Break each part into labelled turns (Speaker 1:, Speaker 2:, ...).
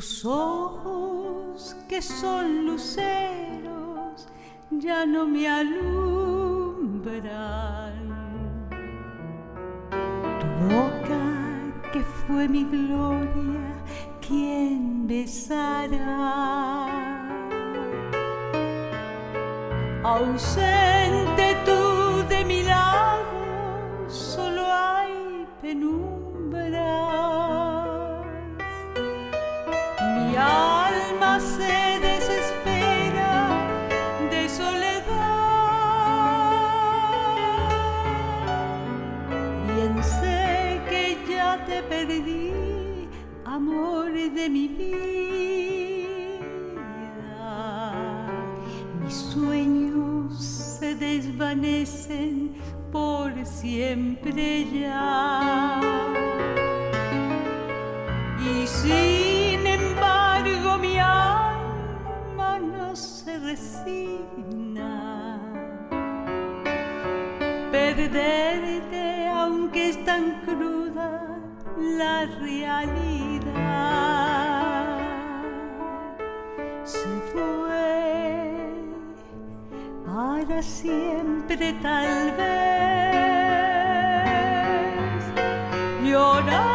Speaker 1: Tus ojos que son luceros ya no me alumbran. Tu boca que fue mi gloria, ¿quién besará? Ausente tú de mi lado, solo hay penumbras. Mi alma se desespera de soledad. Bien sé que ya te perdí, amor de mi vida. Mis sueños se desvanecen por siempre ya. Y sin embargo mi alma no se resigna. Perderte aunque es tan cruda la realidad. Se fue para siempre tal vez, llorando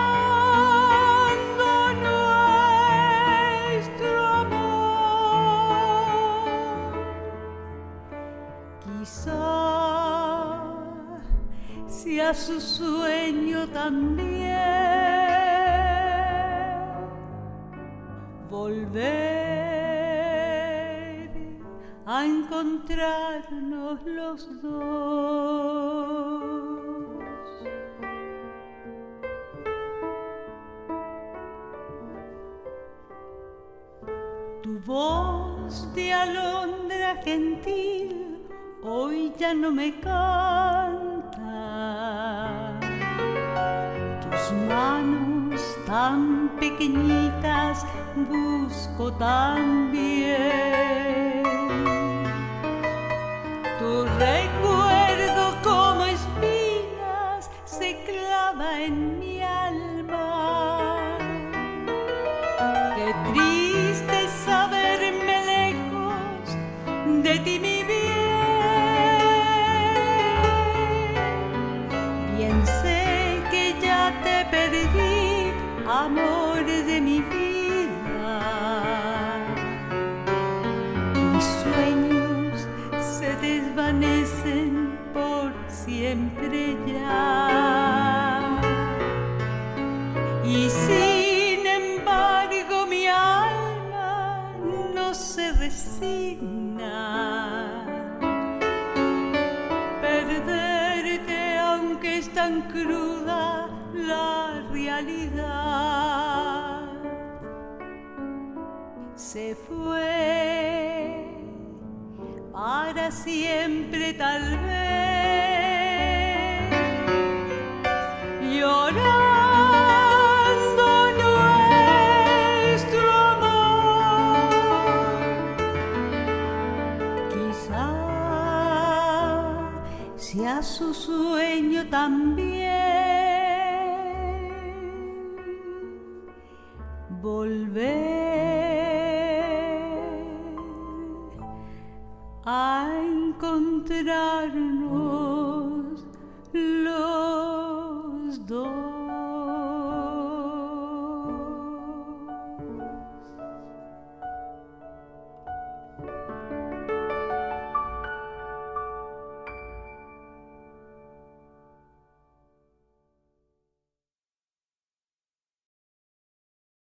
Speaker 1: nuestro amor. Quizá sea su sueño también volver a encontrarnos los dos. Tu voz de alondra gentil hoy ya no me canta. Tus manos tan pequeñitas busco también. Tu recuerdo como espinas se clava en mi alma. Qué triste es saberme lejos de ti, mi bien. Bien sé que ya te perdí, amor de mi vida. Mis sueños se desvanecen por siempre ya. Y sin embargo mi alma no se resigna. Perderte aunque es tan cruda la realidad. Se fue para siempre tal vez, llorando nuestro amor. Quizá sea su sueño también volver a encontrarnos los